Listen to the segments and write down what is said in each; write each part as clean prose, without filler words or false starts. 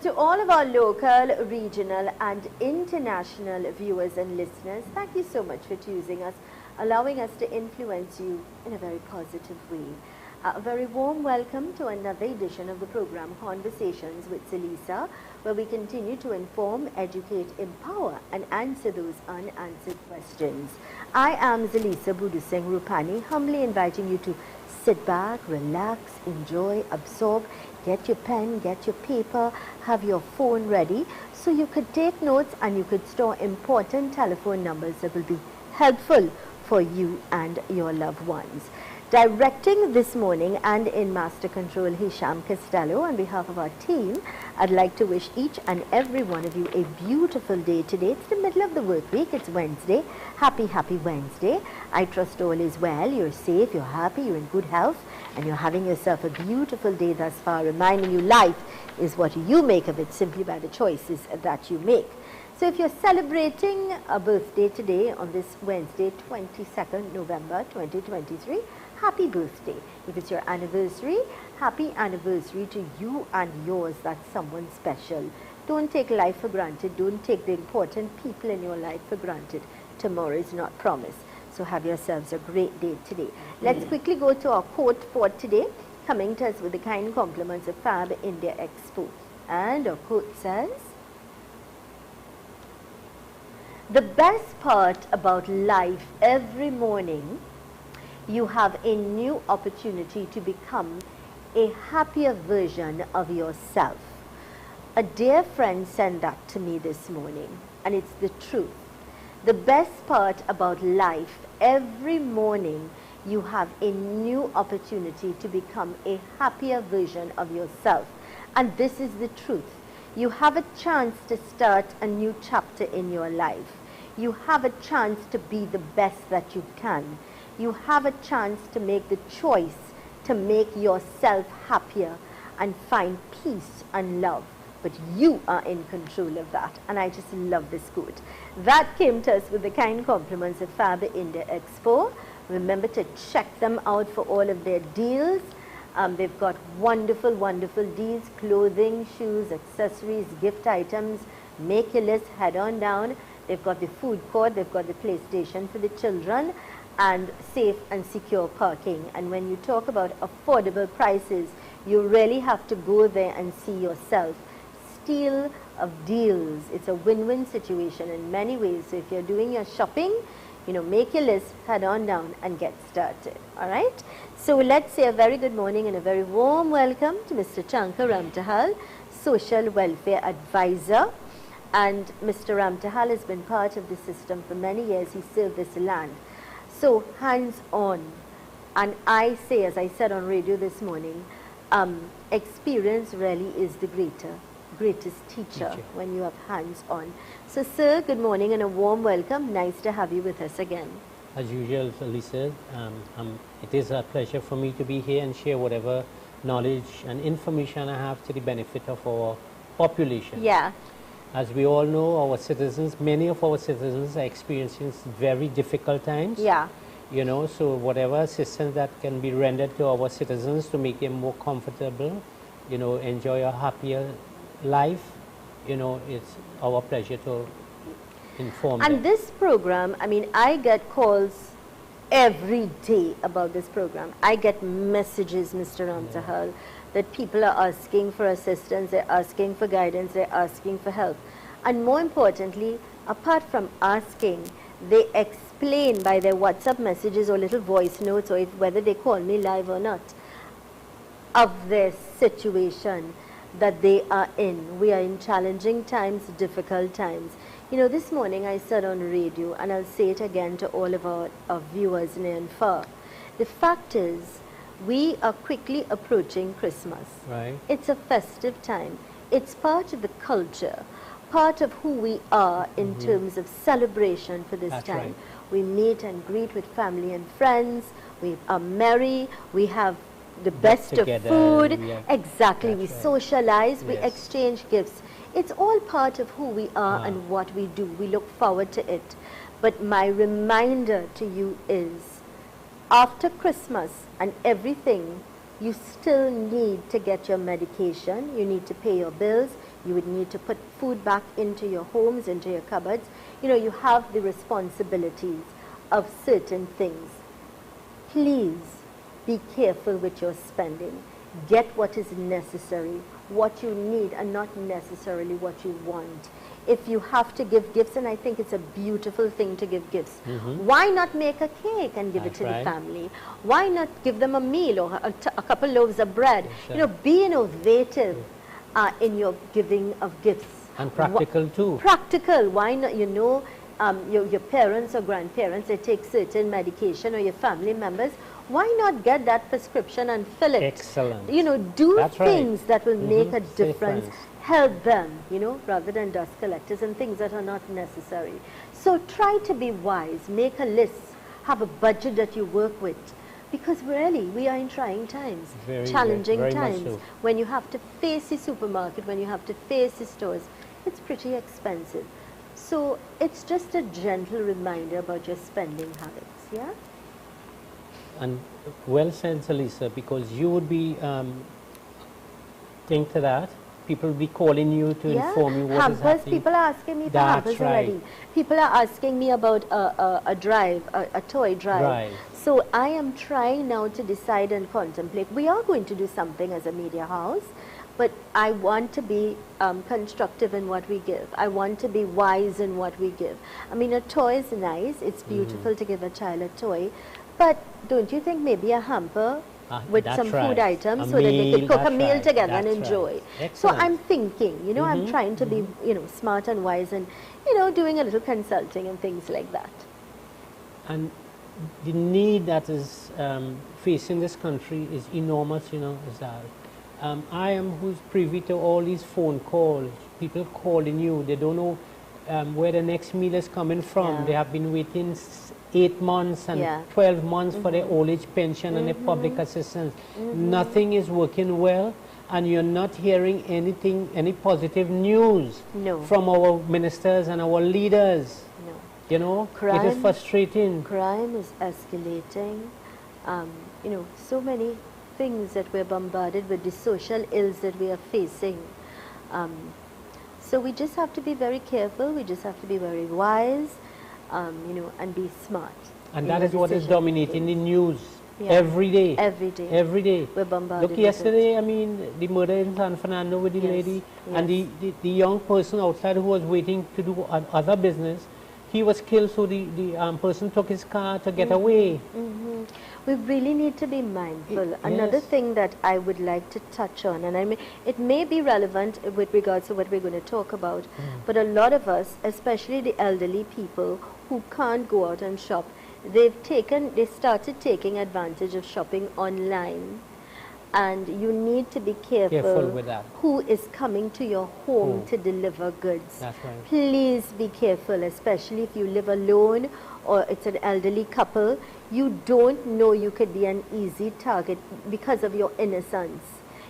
To all of our local, regional and international viewers and listeners, thank you so much for choosing us, allowing us to influence you in a very positive way. A very warm welcome to another edition of the program Conversations with Zelisa, where we continue to inform, educate, empower and answer those unanswered questions. I am Zelisa Buduseng Rupani, humbly inviting you to sit back, relax, enjoy, absorb. Get your pen, get your paper, have your phone ready so you could take notes and you could store important telephone numbers that will be helpful for you and your loved ones. Directing this morning and in Master Control, Hisham Costello, on behalf of our team, I'd like to wish each and every one of you a beautiful day today. It's the middle of the work week. It's Wednesday. Happy Wednesday. I trust all is well. You're safe, you're happy, you're in good health, and you're having yourself a beautiful day thus far, reminding you life is what you make of it simply by the choices that you make. So if you're celebrating a birthday today on this Wednesday, 22nd November 2023, happy birthday. If it's your anniversary, happy anniversary to you and yours. That's someone special. Don't take life for granted. Don't take the important people in your life for granted. Tomorrow is not promised. So have yourselves a great day today. Let's quickly go to our quote for today, coming to us with the kind compliments of Fab India Expo. And our quote says, "The best part about life every morning, you have a new opportunity to become a happier version of yourself." A dear friend sent that to me this morning, and it's the truth. The best part about life, every morning you have a new opportunity to become a happier version of yourself. And this is the truth. You have a chance to start a new chapter in your life. You have a chance to be the best that you can. You have a chance to make the choice to make yourself happier and find peace and love. But you are in control of that. And I just love this quote. That came to us with the kind compliments of Fab India Expo. Remember to check them out for all of their deals. They've got wonderful, wonderful deals, clothing, shoes, accessories, gift items. Make your list, head on down. They've got the food court, they've got the PlayStation for the children, and safe and secure parking. And when you talk about affordable prices, you really have to go there and see yourself. Steal of deals. It's a win-win situation in many ways. So if you're doing your shopping, make your list, head on down and get started. All right. So let's say a very good morning and a very warm welcome to Mr. Chankar Ramtahal, Social Welfare Advisor. And Mr. Ramtahal has been part of the system for many years. He served this land. So hands-on. And I say, as I said on radio this morning, experience really is the greatest teacher when you have hands-on. So sir, good morning and a warm welcome. Nice to have you with us again. As usual, Lisa, it is a pleasure for me to be here and share whatever knowledge and information I have to the benefit of our population. Yeah. As we all know, our citizens, many of our citizens are experiencing very difficult times. Yeah. So whatever assistance that can be rendered to our citizens to make them more comfortable, enjoy a happier life, it's our pleasure to inform them. And this program, I get calls every day about this program. I get messages, Mr. Ramtahal, that people are asking for assistance, they're asking for guidance, they're asking for help. And more importantly, apart from asking, they explain by their WhatsApp messages or little voice notes, or whether they call me live or not, of their situation that they are in. We are in challenging times, difficult times. You know, this morning I said on radio, and I'll say it again to all of our viewers near and far. The fact is, we are quickly approaching Christmas. Right. It's a festive time. It's part of the culture, part of who we are in terms of celebration for this That's time. right. We meet and greet with family and friends. We are merry. We have the best of together, food. we have- Exactly. We That's right. socialize. We Yes. exchange gifts. It's all part of who we are and what we do. We look forward to it. But my reminder to you is, after Christmas and everything, you still need to get your medication. You need to pay your bills. You would need to put food back into your homes, into your cupboards. You know, you have the responsibilities of certain things. Please be careful with your spending. Get what is necessary, what you need, and not necessarily what you want. If you have to give gifts, and I think it's a beautiful thing to give gifts, why not make a cake and give it That's to the right. family? Why not give them a meal or a couple loaves of bread? You know, be innovative in your giving of gifts. And practical too. Practical. Why not? You know, your parents or grandparents, they take certain medication, or your family members. Why not get that prescription and fill it? Excellent. You know, do That's right. things that will make a Save difference. funds. Help them, you know, rather than dust collectors and things that are not necessary. So try to be wise. Make a list. Have a budget that you work with. Because really, we are in trying times, Very, challenging very much times. so. When you have to face the supermarket, when you have to face the stores, it's pretty expensive. So it's just a gentle reminder about your spending habits, yeah? And well said, Zelisa, because you would be, think to that, people will be calling you to inform you what hampers, is happening. people are asking me for That's hampers right. already. People are asking me about a drive, a toy drive. Drive. So I am trying now to decide and contemplate. We are going to do something as a media house, but I want to be constructive in what we give. I want to be wise in what we give. I mean, a toy is nice. It's beautiful to give a child a toy. But don't you think maybe a hamper with That's some right. food items A so that they meal, could cook a that's meal right. together and That's enjoy. right. So Excellent. I'm thinking, you know, I'm trying to be, you know, smart and wise and, you know, doing a little consulting and things like that. And the need that is facing this country is enormous, you know, is that. I am who's privy to all these phone calls, people calling you, they don't know where the next meal is coming from. Yeah. They have been waiting 8 months and Yeah. 12 months for their old age pension and their public assistance. Nothing is working well, and you're not hearing anything, any positive news No. from our ministers and our leaders. No. You know, it is Crime- frustrating. Crime is escalating. You know, so many things that we're bombarded with, the social ills that we are facing. So we just have to be very careful. We just have to be very wise, you know, and be smart. And in that our is what is decision dominating the making. news Yeah. every day. Every day. Every day. We're bombarded Look, with yesterday, I mean, the murder in San Fernando with the Yes, lady and yes. the young person outside who was waiting to do other business, he was killed, so the person took his car to get away. We really need to be mindful. Yes. Another thing that I would like to touch on, and I mean, it may be relevant with regards to what we're going to talk about, but a lot of us, especially the elderly people who can't go out and shop, they started taking advantage of shopping online. And you need to be Careful with that. who is coming to your home to deliver goods. That's right. Please be careful, especially if you live alone or it's an elderly couple. You don't know, you could be an easy target because of your innocence.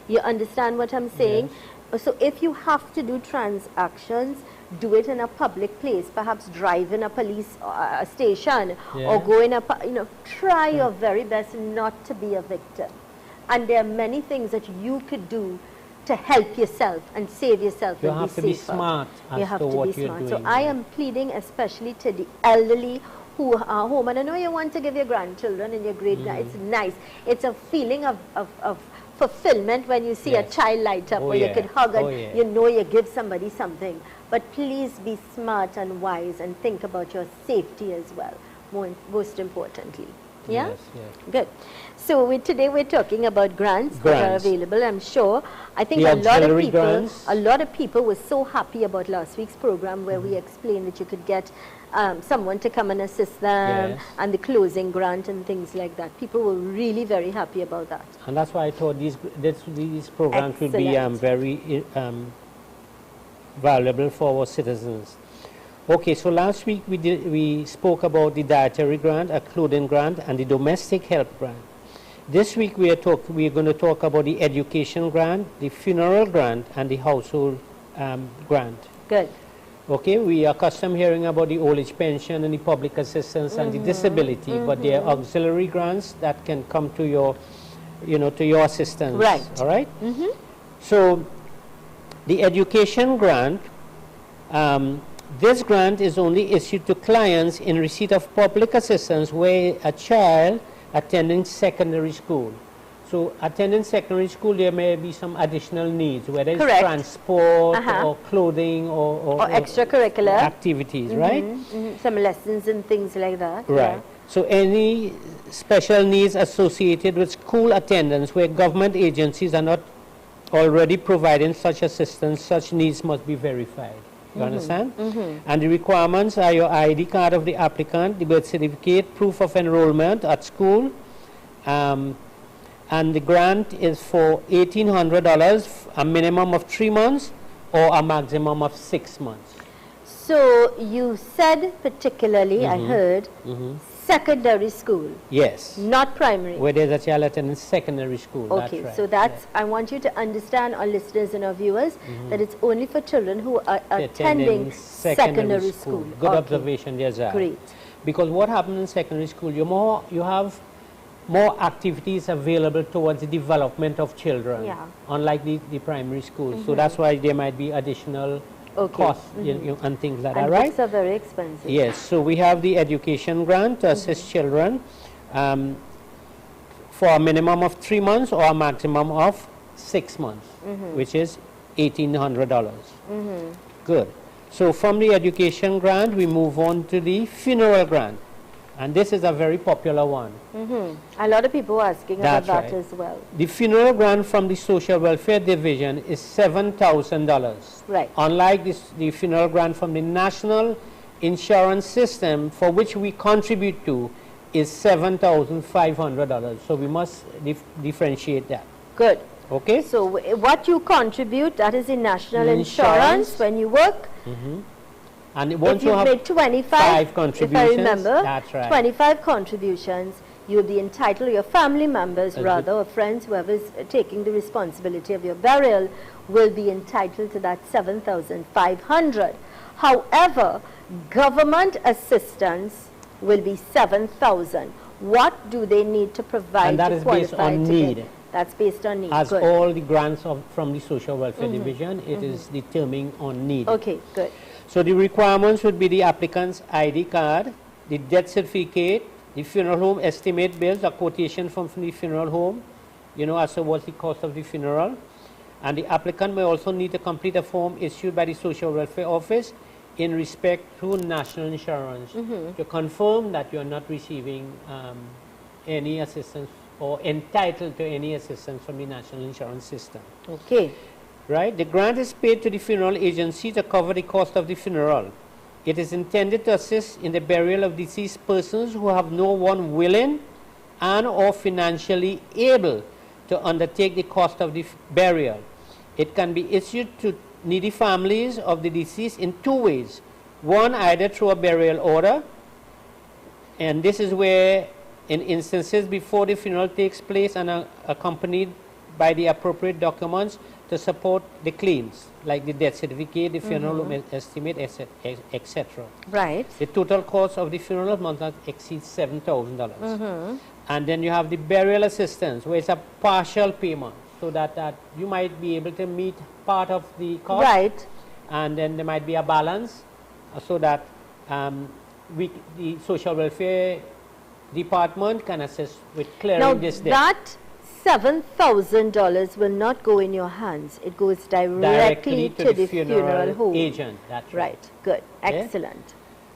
You understand what I'm saying? So if you have to do transactions, do it in a public place, perhaps drive in a police station or go in a, you know, try your very best not to be a victim. And there are many things that you could do to help yourself and save yourself You and have be to be safer. smart You as have to to what be you're smart. doing. So I am pleading especially to the elderly who are home. And I know you want to give your grandchildren and your great it's nice. It's a feeling of fulfillment when you see Yes. a child light up Oh, or you yeah. could hug and Oh, yeah. you know you give somebody something. But please be smart and wise and think about your safety as well, most importantly. Yeah? Yes, yes. Good. So today we're talking about grants that are Grants. available. I'm sure. I think The a auxiliary grants. lot of people were so happy about last week's program where we explained that you could get someone to come and assist them, Yes. and the closing grant and things like that. People were really very happy about that. And that's why I thought these programs will be Excellent. very valuable for our citizens. Okay, so last week we spoke about the dietary grant, a clothing grant, and the domestic help grant. This week we are going to talk about the education grant, the funeral grant, and the household grant. Good. Okay, we are accustomed hearing about the old age pension and the public assistance and the disability, but there are auxiliary grants that can come to your, to your assistance. Right. All right. So, the education grant. This grant is only issued to clients in receipt of public assistance where a child attending secondary school. So attending secondary school, there may be some additional needs, whether it's Correct. transport or clothing or extracurricular activities, right? Some lessons and things like that. Right. So any special needs associated with school attendance where government agencies are not already providing such assistance, such needs must be verified. You understand? And the requirements are your ID card of the applicant, the birth certificate, proof of enrollment at school, and the grant is for $1,800, a minimum of 3 months or a maximum of 6 months. So you said particularly, I heard, secondary school. Yes. Not primary. Where there's a child attending secondary school. Okay, that's right. so that's, I want you to understand, our listeners and our viewers, that it's only for children who are attending secondary school. Good Okay. observation, yes, sir. Great. Because what happens in secondary school, you have more activities available towards the development of children, unlike the primary school. So that's why there might be additional costs and things like that, And right? books are very expensive. Yes, so we have the education grant to assist children for a minimum of 3 months or a maximum of 6 months, which is $1,800. Good. So from the education grant, we move on to the funeral grant. And this is a very popular one. A lot of people are asking about That's that right. as well. The funeral grant from the Social Welfare Division is $7,000. Right. Unlike the funeral grant from the National Insurance System, for which we contribute to, is $7,500. So we must differentiate that. Good. Okay? So what you contribute, that is in national Insurance. insurance when you work. And once If you you've have made 25, if I contributions, remember, that's right. 25 contributions, you'll be entitled, your family members rather, or friends, whoever's taking the responsibility of your burial, will be entitled to that $7,500. However, government assistance will be $7,000. What do they need to provide And that to is based qualify on to need. get? That's based on need. As Good. all the grants from the Social Welfare Division, it is determined on need. Okay, good. So the requirements would be the applicant's ID card, the death certificate, the funeral home estimate bills, a quotation from the funeral home, as to what's the cost of the funeral. And the applicant may also need to complete a form issued by the Social Welfare Office in respect to national insurance to confirm that you are not receiving any assistance or entitled to any assistance from the national insurance system. Okay. Right? The grant is paid to the funeral agency to cover the cost of the funeral. It is intended to assist in the burial of deceased persons who have no one willing and or financially able to undertake the cost of the burial. It can be issued to needy families of the deceased in 2 ways. One, either through a burial order, and this is where in instances before the funeral takes place and accompanied by the appropriate documents to support the claims, like the death certificate, the funeral home estimate, etc. Right. The total cost of the funeral must not exceed $7,000. And then you have the burial assistance, where it's a partial payment, so that you might be able to meet part of the cost. Right. And then there might be a balance, so that the social welfare department can assist with clearing Now this debt. that $7,000 will not go in your hands. It goes directly to the funeral home. agent. That's right. Right. Good. Excellent.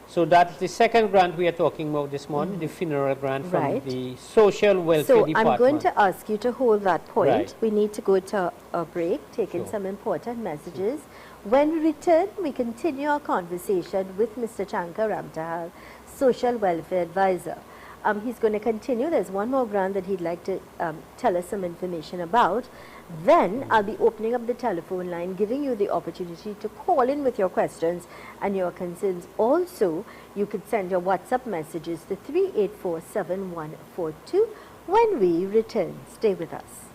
So that's the second grant we are talking about this morning, the funeral grant from Right. the Social Welfare So Department. I'm going to ask you to hold that point. Right. We need to go to a break, take in Sure. some important messages. When we return, we continue our conversation with Mr. Chankar Ramtahal, Social Welfare Advisor. He's going to continue. There's one more grant that he'd like to tell us some information about. Then I'll be opening up the telephone line, giving you the opportunity to call in with your questions and your concerns. Also, you could send your WhatsApp messages to 3847142 when we return. Stay with us.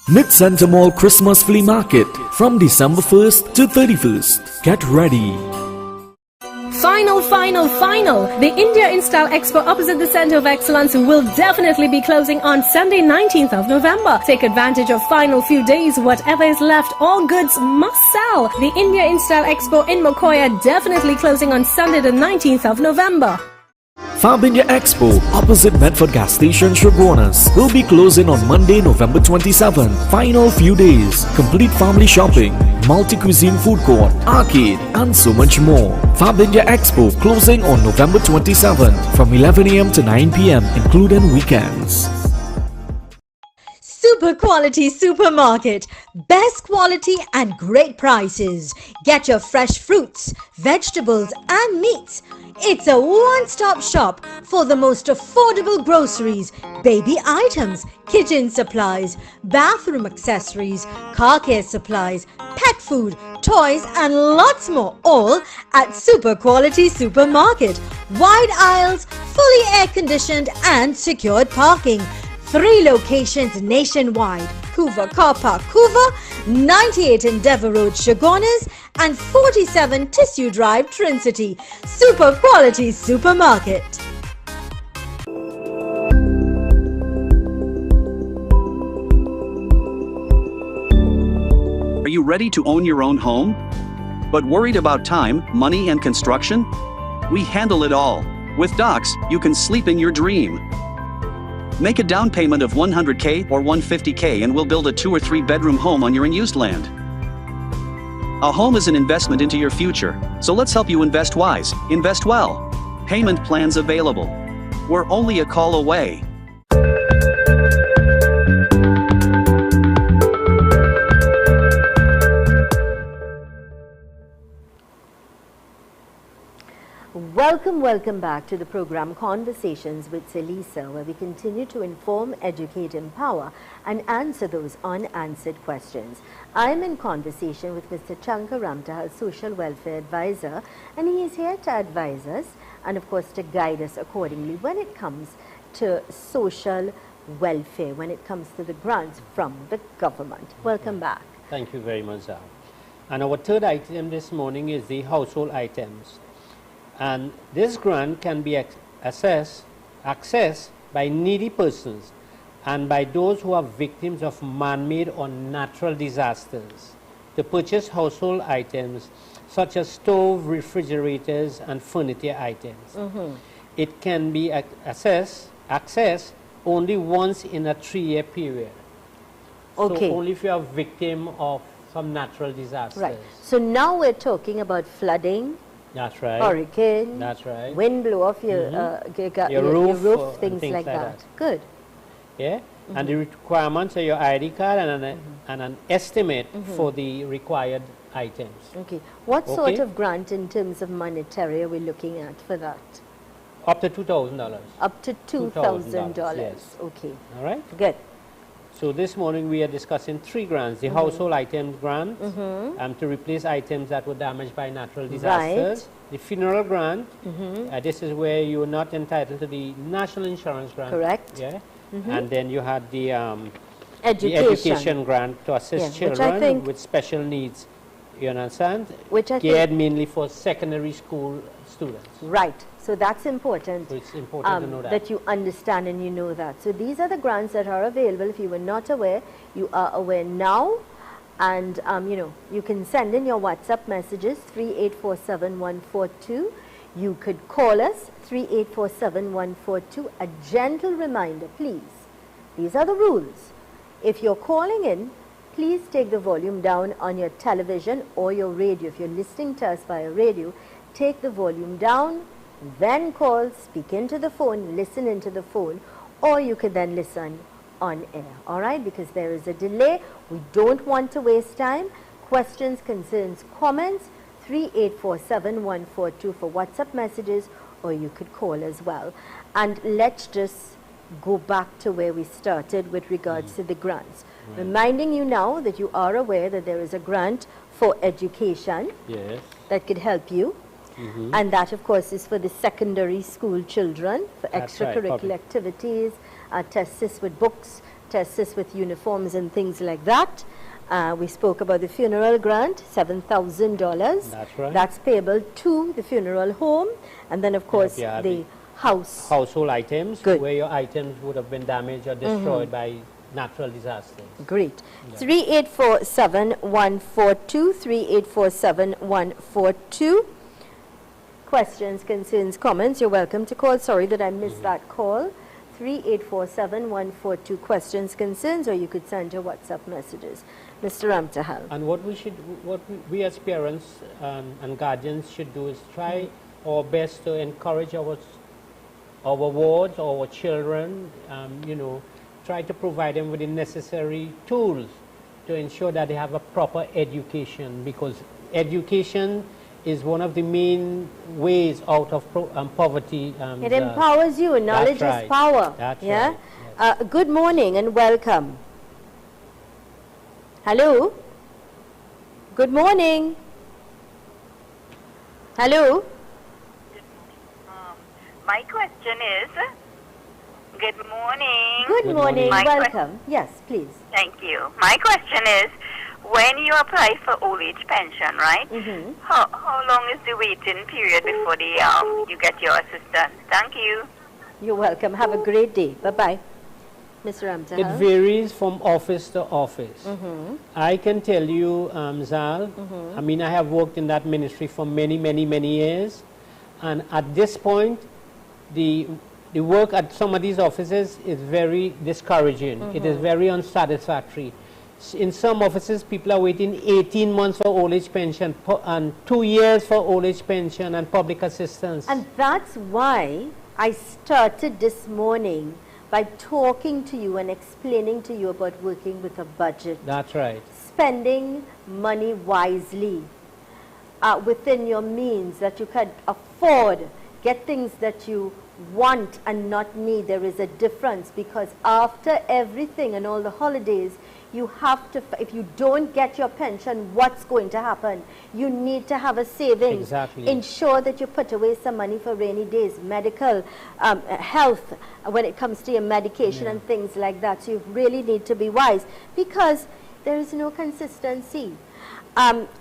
Mid-Center Mall Christmas Flea Market from December 1st to 31st. Get ready. Final! The India Install Expo opposite the Center of Excellence will definitely be closing on Sunday 19th of November. Take advantage of final few days. Whatever is left, all goods must sell. The India Install Expo in Mokoya definitely closing on Sunday the 19th of November. Fab India Expo opposite Medford Gas Station, Shogunas will be closing on Monday, November 27. Final few days. Complete family shopping, multi-cuisine food court, arcade and so much more. Fab India Expo closing on November 27 from 11 a.m. to 9 p.m. including weekends. Super quality supermarket. Best quality and great prices. Get your fresh fruits, vegetables and meats. It's a one-stop shop for the most affordable groceries, baby items, kitchen supplies, bathroom accessories, car care supplies, pet food, toys and lots more, all at Super Quality Supermarket. Wide aisles, fully air-conditioned and secured parking. 3 locations nationwide: Hoover Car Park, Hoover, 98 Endeavour Road, Shogunas, and 47 Tissue Drive, Trincity. Super Quality Supermarket. Are you ready to own your own home? But worried about time, money, and construction? We handle it all. With Docs, you can sleep in your dream. Make a down payment of $100K or $150K and we'll build a 2 or 3 bedroom home on your unused land. A home is an investment into your future, so let's help you invest wise, invest well. Payment plans available. We're only a call away. Welcome back to the program Conversations with Zelisa, where we continue to inform, educate, empower and answer those unanswered questions. I'm in conversation with Mr. Chankar Ramtahal, Social Welfare Advisor, and he is here to advise us and of course to guide us accordingly when it comes to social welfare, when it comes to the grants from the government. Welcome back. Thank you very much, Zal. And our third item this morning is the household items. And this grant can be accessed by needy persons and by those who are victims of man-made or natural disasters to purchase household items such as stove, refrigerators and furniture items. It can be accessed only once in a 3-year period. Okay. So only if you are a victim of some natural disasters. Right. So now we're talking about flooding, That's right. hurricane, That's right. wind blow off your, Your roof, things like that. Good. Yeah, and the requirements are your ID card and an estimate for the required items. Okay. What sort Okay. of grant in terms of monetary are we looking at for that? Up to $2,000. Up to $2,000. yes. Okay. All right. Good. So this morning we are discussing 3 grants: the household items grant, to replace items that were damaged by natural disasters. The funeral grant. This is where you are not entitled to the national insurance grant. Correct. Yeah. And then you had the Education. grant to assist Yeah, which I children think- with special needs. You understand? Which I Geared think, mainly for secondary school students. right. So that's important. So it's important to know that. you understand and you know that. So these are the grants that are available. If you were not aware, you are aware now. And, you can send in your WhatsApp messages, 3847142. You could call us, 3847142. A gentle reminder, please. These are the rules. If you're calling in, please take the volume down on your television or your radio. If you're listening to us via radio, take the volume down, then call, speak into the phone, listen into the phone, or you could then listen on air, all right? Because there is a delay. We don't want to waste time. Questions, concerns, comments, 3847142 for WhatsApp messages, or you could call as well. And let's just go back to where we started with regards to the grants. Reminding you now that you are aware that there is a grant for education that could help you. And that, of course, is for the secondary school children, for extracurricular activities, to assist with books, to assist with uniforms and things like that. We spoke about the funeral grant, $7,000. That's right. That's payable to the funeral home. And then, of course, the household items, Good. where your items would have been damaged or destroyed by natural disasters. Great. 3847142, 3847142. Questions, concerns, comments, you're welcome to call. Sorry that I missed that call. 3847142. Questions, concerns, or you could send your WhatsApp messages. Mr. Ramtahal. And what we as parents and guardians should do is try our best to encourage our wards, our children, try to provide them with the necessary tools to ensure that they have a proper education, because education is one of the main ways out of poverty. It empowers you. Knowledge is power. That's right. Yes. Good morning and welcome. Hello. Good morning. Hello. My question is, good morning. Good morning. My Welcome. Yes, please. Thank you. My question is, when you apply for old age pension, right? How long is the waiting period before you get your assistance? Thank you. You're welcome. Have a great day. Bye-bye. Mr. Ramtahal. It varies from office to office. I can tell you, Zal, I mean, I have worked in that ministry for many, many, many years. And at this point, the work at some of these offices is very discouraging. It is very unsatisfactory. In some offices, people are waiting 18 months for old age pension and 2 years for old age pension and public assistance. And that's why I started this morning by talking to you and explaining to you about working with a budget. That's right. Spending money wisely within your means, that you can afford, get things that you want and not need. There is a difference, because after everything and all the holidays, you have to, if you don't get your pension, what's going to happen? You need to have a savings. Exactly. Ensure that you put away some money for rainy days, medical, health, when it comes to your medication and things like that. So you really need to be wise, because there is no consistency.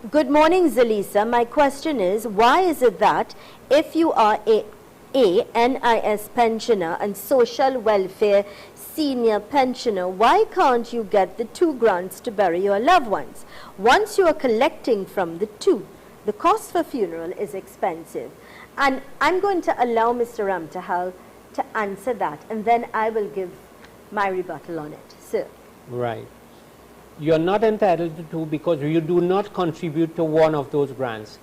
Good morning, Zelisa. My question is, why is it that if you are a NIS pensioner and social welfare senior pensioner, why can't you get the 2 grants to bury your loved ones? Once you are collecting from the 2, the cost for funeral is expensive. And I'm going to allow Mr. Ramtahal to answer that, and then I will give my rebuttal on it. Sir. Right. You're not entitled to 2 because you do not contribute to one of those grants.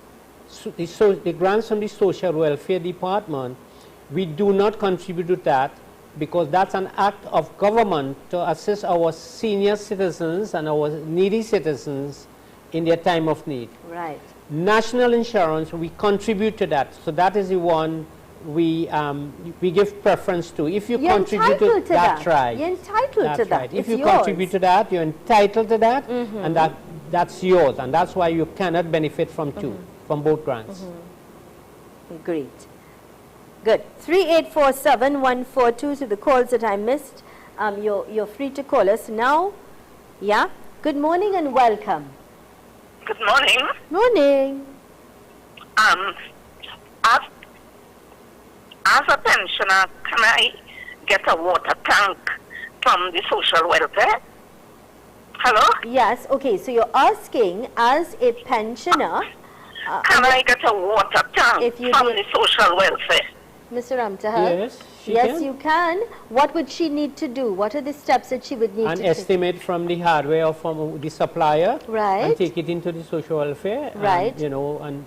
So the grants from the Social Welfare Department, we do not contribute to that, because that's an act of government to assist our senior citizens and our needy citizens in their time of need. Right. National insurance, we contribute to that. So that is the one we give preference to. If you contribute to that, right. You're entitled to that. Right. If you contribute to that, you're entitled to that, and that's yours, and that's why you cannot benefit from from both grants. Great. Good. 3847142 to the calls that I missed. You're free to call us now. Yeah. Good morning and welcome. Good morning. Morning. As a pensioner, can I get a water tank from the social welfare? Hello? Yes. Okay. So you're asking, as a pensioner, can I get a water tank from the social welfare? Mr. Ramtahal? Yes, she Yes, can. you can. What would she need to do? What are the steps that she would need An to take? estimate from the hardware or from the supplier, Right. and take it into the social welfare, Right. and, you know, and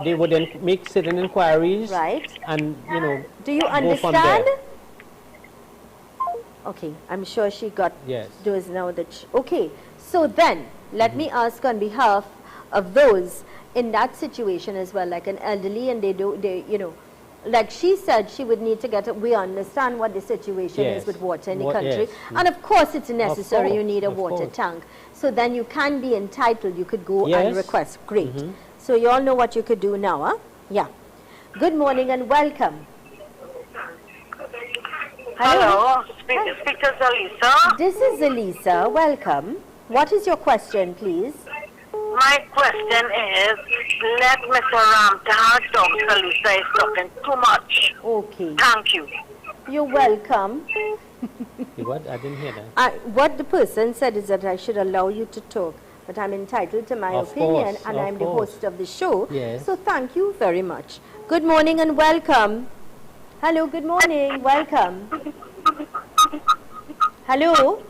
they would then make certain inquiries, Right. and, you know, Do you go from understand? there. Okay, I'm sure she got Yes. those now that okay. So then, let me ask on behalf of those in that situation as well, like an elderly, and you know, like she said, she would need to get it. We understand what the situation Yes. is with water in the What- country, yes. and of course it's necessary. You course, need a of water course. tank. So then you can be entitled. You could go and Yes. request. Great. So you all know what you could do now, huh? Yeah. Good morning and welcome. Hello, speak to Zelisa. This is Zelisa. Welcome. What is your question, please? My question is, let Mr. Ramtahal talk. Zelisa is talking too much. Okay. Thank you. You're welcome. What? I didn't hear that. What the person said is that I should allow you to talk, but I'm entitled to my Of opinion, course, and of I'm the course. host of the show. Yes. So thank you very much. Good morning and welcome. Hello, good morning. Welcome. Hello.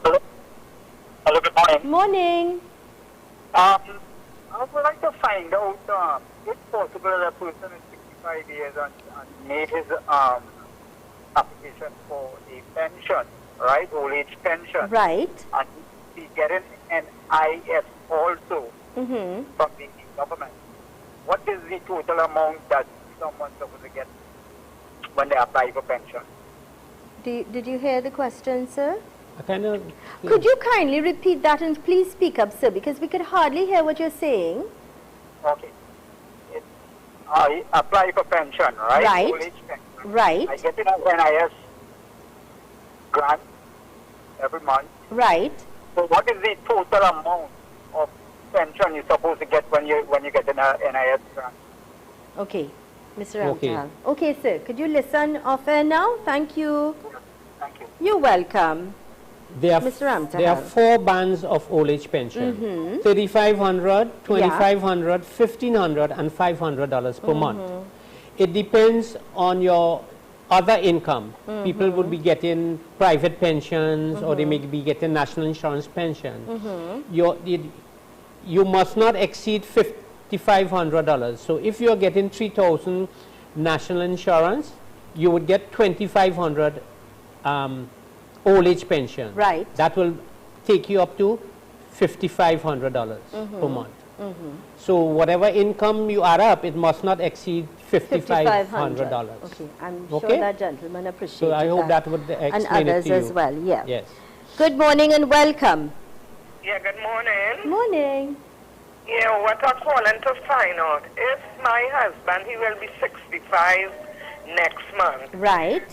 Hello, good morning. Morning. I would like to find out if possible that a person is 65 years and made his application for a pension, right, old age pension, Right. and he getting an IS also Mm-hmm. from the government. What is the total amount that someone's supposed to get when they apply for pension? Did you hear the question, sir? I kind of. Could you kindly repeat that and please speak up, sir, because we could hardly hear what you're saying. Okay. I apply for pension, right? Right. Old age pension. Right. I get an NIS grant every month. Right. So what is the total amount of pension you're supposed to get when you get an NIS grant? Okay. Mr. Okay. Ramtahal. Okay, sir. Could you listen off air now? Thank you. Thank you. You're welcome. There are, Mr. Ramtahal. there are 4 bands of old age pension. 3,500, 2,500, 1,500 and $500 per month. It depends on your other income. People would be getting private pensions or they may be getting national insurance pension. You must not exceed $5,500. So if you're getting 3,000 national insurance, you would get 2,500 old age pension. Right. That will take you up to $5,500 per month. So whatever income you add up, it must not exceed $5,500. Okay. I'm sure Okay? that gentleman appreciates So I hope that would explain and it others to you. as well. Yeah. Yes. Good morning and welcome. Yeah, good morning. Morning. Yeah, what I'm calling to find out, if my husband, he will be 65 next month. Right.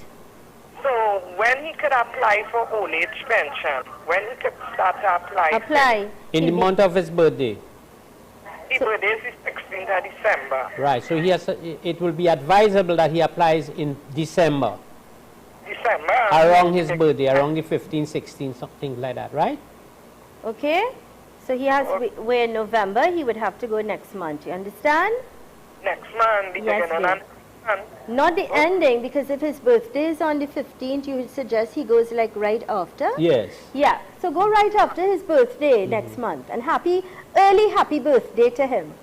So when he could apply for old age pension, when he could start to apply? Apply. In the month of his birthday. His birthday is 16th of December. Right. So he has. It will be advisable that he applies in December, December? around his birthday, around the 15, 16, something like that. Right? Okay. So he has, we're in November, he would have to go next month. You understand? Next month, the Yes, beginning dear. of next month. Not the ending, because if his birthday is on the 15th, you would suggest he goes like right after? Yes. Yeah. So go right after his birthday next month. And early happy birthday to him.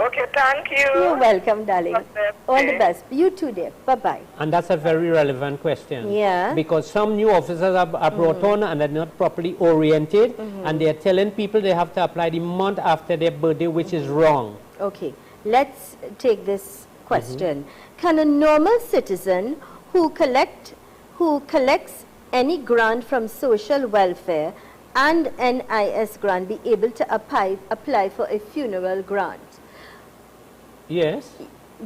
Okay, thank you. You're welcome, darling. God bless All the you. best. You too, dear. Bye-bye. And that's a very relevant question. Yeah. Because some new officers are brought on and they're not properly oriented, and they're telling people they have to apply the month after their birthday, which is wrong. Okay. Let's take this question. Can a normal citizen who collects any grant from social welfare and NIS grant be able to apply for a funeral grant? Yes.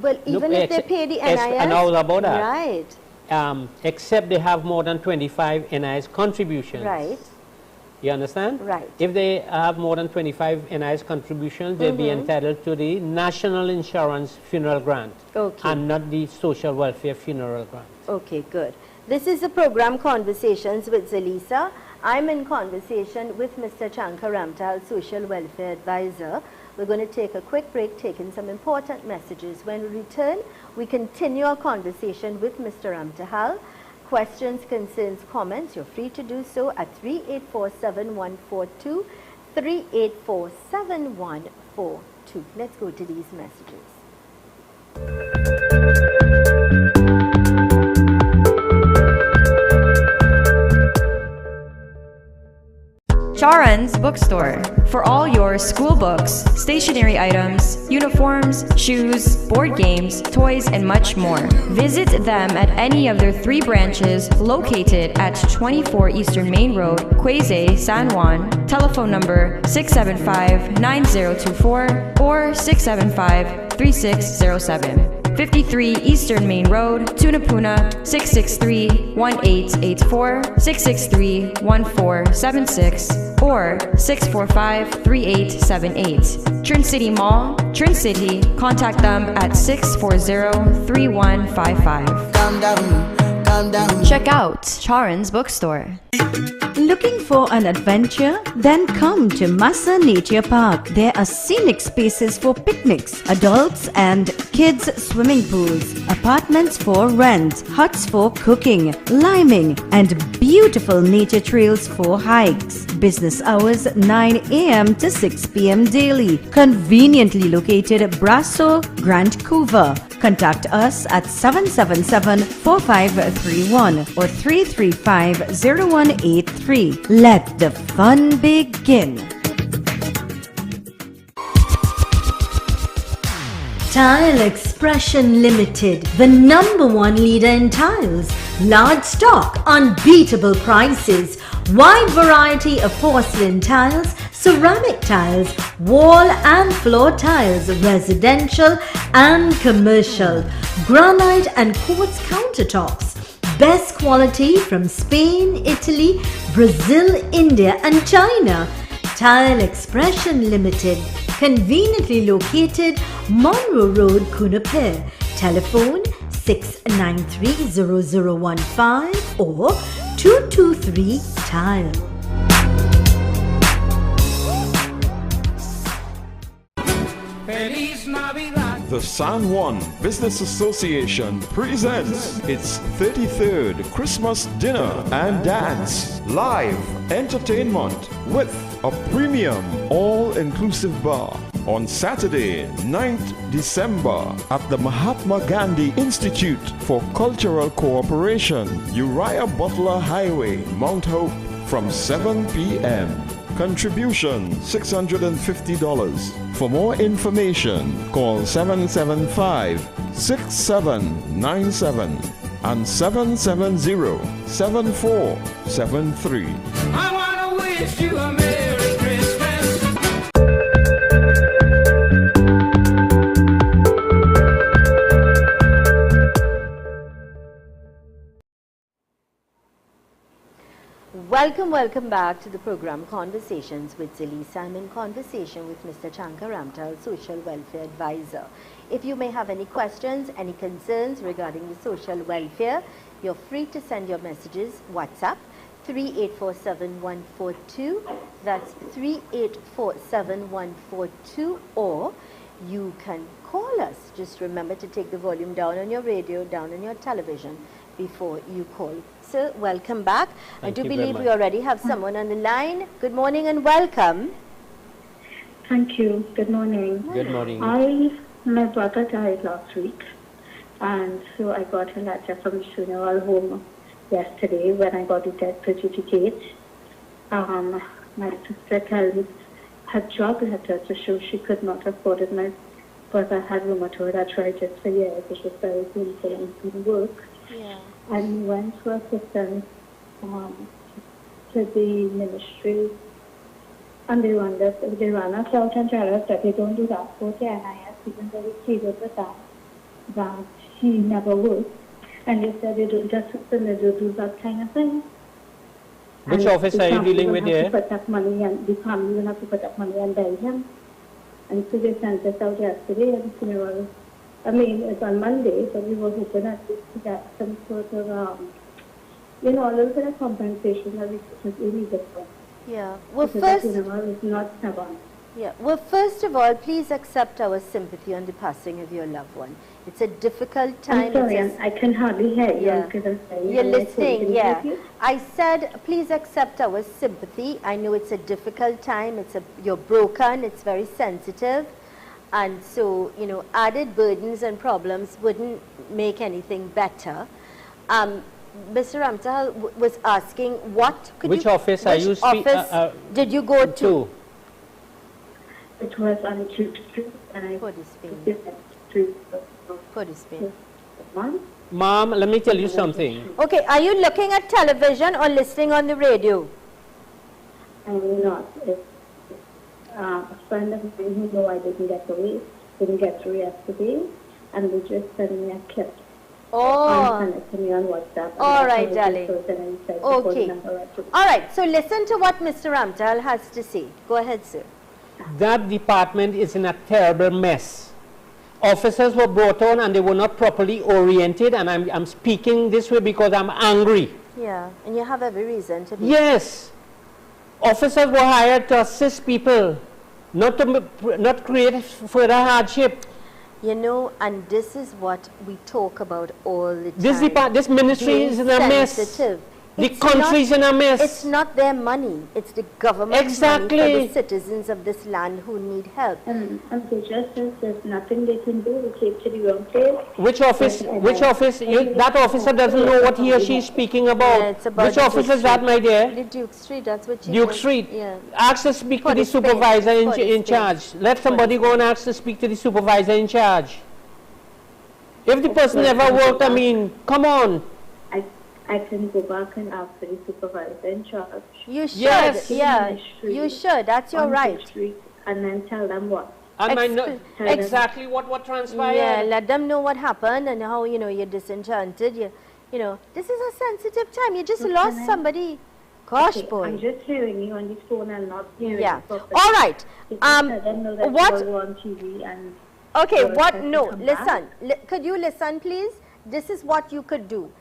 Well, even if they pay the NIS? I know about that. Right. Except they have more than 25 NIS contributions. Right. You understand? Right. If they have more than 25 NIS contributions, they'll be entitled to the National Insurance Funeral Grant Okay. and not the Social Welfare Funeral Grant. Okay, good. This is the program Conversations with Zelisa, I'm in conversation with Mr. Chankar Ramtal, Social Welfare Advisor. We're going to take a quick break, taking some important messages. When we return, we continue our conversation with Mr. Ramtal. Questions, concerns, comments, you're free to do so at 3847142, 3847142. Let's go to these messages. Charan's Bookstore. For all your school books, stationery items, uniforms, shoes, board games, toys, and much more. Visit them at any of their 3 branches located at 24 Eastern Main Road, Quezay, San Juan. Telephone number 675-9024 or 675-3607. 53 Eastern Main Road, Tunapuna, 663-1884, 663-1476, or 645-3878. Trin City Mall, Trin City. Contact them at 640-3155. Calm down, calm down. Check out Charan's Bookstore. Looking for an adventure? Then come to Massa Nature Park. There are scenic spaces for picnics, adults and kids swimming pools, apartments for rent, huts for cooking, liming, and beautiful nature trails for hikes. Business hours 9 a.m. to 6 p.m. daily. Conveniently located at Brasso, Grand Couva. Contact us at 777-4531 or 335-0183. Let the fun begin. Tile Expression Limited, the #1 leader in tiles. Large stock, unbeatable prices, wide variety of porcelain tiles, ceramic tiles, wall and floor tiles, residential and commercial, granite and quartz countertops. Best quality from Spain, Italy, Brazil, India and China. Tile Expression Limited, conveniently located Monroe Road, Kunapir. Telephone 693-0015 or 223-TILE. The San Juan Business Association presents its 33rd Christmas Dinner and Dance. Live entertainment with a premium all-inclusive bar on Saturday, 9th December at the Mahatma Gandhi Institute for Cultural Cooperation, Uriah Butler Highway, Mount Hope, from 7 p.m. Contribution $650. For more information, call 775-6797 and 770-7473. I wanna wish you a Merry Christmas. Welcome back to the program Conversations with Zelisa. I'm in conversation with Mr. Chankar Ramtal, Social Welfare Advisor. If you may have any questions, any concerns regarding the social welfare, you're free to send your messages WhatsApp 3847142. That's 3847142, or you can call us. Just remember to take the volume down on your radio, down on your television before you call. Sir, welcome back. I do believe we already have someone on the line. Good morning and welcome. Thank you. Good morning. Good morning. My brother died last week, and so I got a letter from the funeral home yesterday when I got the death certificate. My sister Kelly had drug letter to show she could not afford it. My brother had rheumatoid arthritis for years, which was very painful and couldn't work. Yeah. And we went to assistance to the ministry, and they ran us out and told us that they don't do that for the NIS, even though we pleaded with that he never worked. And they said they don't assist and they don't do that kind of thing. Which and office are you dealing with here? Put up money, and the family will have to put up money and bury him. And so they sent us out yesterday at the funeral. I mean, it's on Monday, but we were hoping at least to get some sort of a little bit of compensation that we could really get from. Yeah. Well, Because first, the funeral is not stubborn. yeah. Well, first of all, please accept our sympathy on the passing of your loved one. It's a difficult time. I'm sorry, It's a- I can hardly hear you Yeah. because I'm saying You're I'm listening, yeah. you. I said, please accept our sympathy. I know it's a difficult time. You're broken. It's very sensitive. And so, added burdens and problems wouldn't make anything better. Mr. Ramtahal was asking, Which office are you which office did you go to? It was on Tube Street, and I What is Spain? Street. What is Spain? Mom, let me tell you something. Okay, are you looking at television or listening on the radio? I'm not. It's a friend of mine who know I didn't get through yesterday, and they just sent me a clip. Oh. And sent it to me on WhatsApp. All right, darling. Okay. Okay. All right, so listen to what Mr. Ramtal has to say. Go ahead, sir. That department is in a terrible mess. Officers were brought on and they were not properly oriented, and I'm speaking this way because I'm angry. Yeah, and you have every reason to be. Yes. Officers were hired to assist people, not create further hardship. And this is what we talk about all the time. This ministry is in a mess. Sensitive. The country is in a mess. It's not their money. It's the government's money for the citizens of this land who need help. And they just says there's nothing they can do. They take to the wrong place. Which office? That officer doesn't know what he or she is speaking about. Yeah, it's about which office is that, my dear? The Duke Street, that's what you Duke meant. Street. Yeah. Ask to speak to the supervisor in charge. Let somebody go and ask to speak to the supervisor in charge. If the person never worked, I mean, come on. I can go back and ask for the supervisor in charge. You should, Yes. yeah. You should, that's your right. And then tell them what. I might know exactly what transpired. Yeah, let them know what happened and how, you're disenchanted. This is a sensitive time. You just lost somebody. Gosh, boy. I'm just hearing you on the phone and not hearing Yeah. you properly. All right. I don't know that What? you're on TV and... Okay, you're what? expected No, to come listen. Could you listen, please? This is what you could do.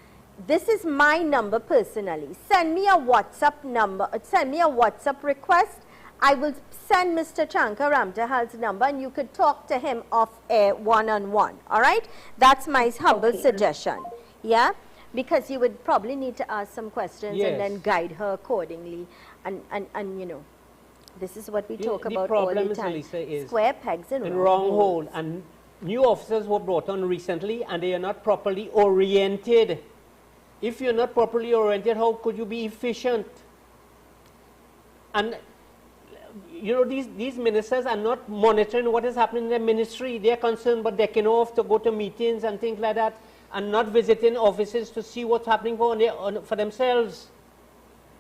This is my number personally. Send me a WhatsApp number. Send me a WhatsApp request. I will send Mr. Chanka Ramtahal's number and you could talk to him off air one-on-one. All right? That's my humble suggestion. Yeah? Because you would probably need to ask some questions and then guide her accordingly. And this is what we talk about all the time. Zelisa, is square pegs and wrong hole. And new officers were brought on recently and they are not properly oriented. If you're not properly oriented, how could you be efficient? And these ministers are not monitoring what is happening in their ministry. They are concerned about decking off to go to meetings and things like that, and not visiting offices to see what's happening for themselves.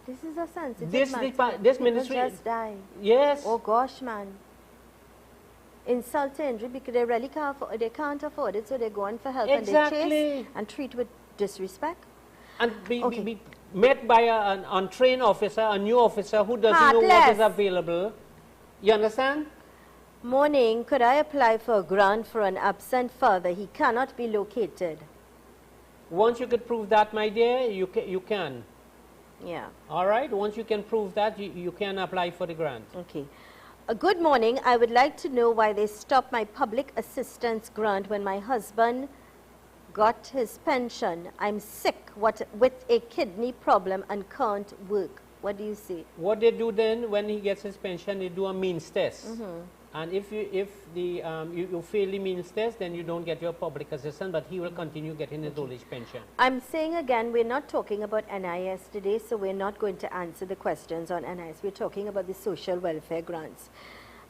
This is a sensitive This People ministry just die. Yes. Oh gosh, man. Insult to injury because they really can't afford it, so they go on for help and they chase and treat with disrespect. And be met by an untrained officer, a new officer who doesn't know what is available. You understand? Morning, could I apply for a grant for an absent father? He cannot be located. Once you could prove that, my dear, you can. Yeah. All right? Once you can prove that, you can apply for the grant. Okay. Good morning. I would like to know why they stopped my public assistance grant when my husband got his pension. I'm sick with a kidney problem and can't work. What do you say? What they do then, when he gets his pension, they do a means test. And if you fail the means test, then you don't get your public assistance, but he will continue getting his old age pension. I'm saying again, we're not talking about NIS today, so we're not going to answer the questions on NIS. We're talking about the social welfare grants.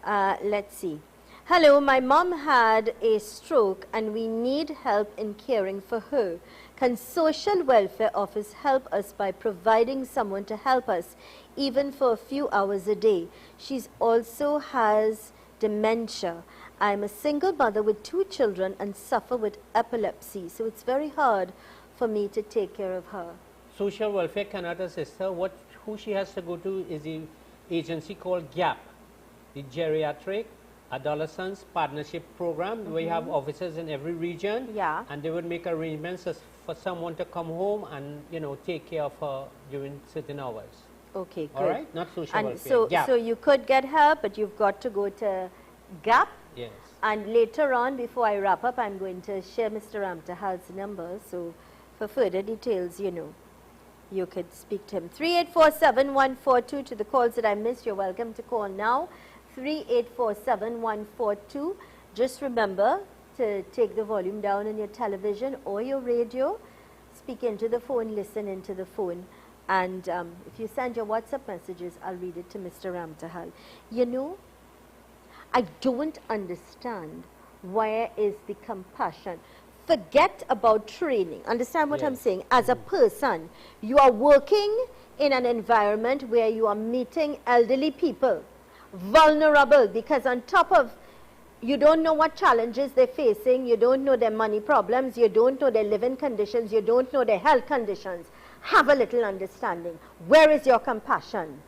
Let's see. Hello, my mom had a stroke and we need help in caring for her. Can social welfare office help us by providing someone to help us even for a few hours a day? She also has dementia. I'm a single mother with 2 children and suffer with epilepsy, so it's very hard for me to take care of her. Social welfare cannot assist her. Who she has to go to is the agency called GAP, the Geriatric Adolescents Partnership Program. We have officers in every region, and they would make arrangements for someone to come home and, you know, take care of her during certain hours. Okay, good. All right? Not social And welfare. Gap. so you could get help, but you've got to go to GAP. Yes. And later on, before I wrap up, I'm going to share Mr. Ramtahal's number. So for further details, you know, you could speak to him. 3847-142 to the calls that I missed. You're welcome to call now. 3847-142. Just remember to take the volume down on your television or your radio. Speak into the phone, listen into the phone. And if you send your WhatsApp messages, I'll read it to Mr. Ramtahal. You know, I don't understand where is the compassion. Forget about training. Understand what I'm saying? As a person, you are working in an environment where you are meeting elderly people, vulnerable, because on top of, you don't know what challenges they're facing, you don't know their money problems, you don't know their living conditions, you don't know their health conditions. Have a little understanding. Where is your compassion?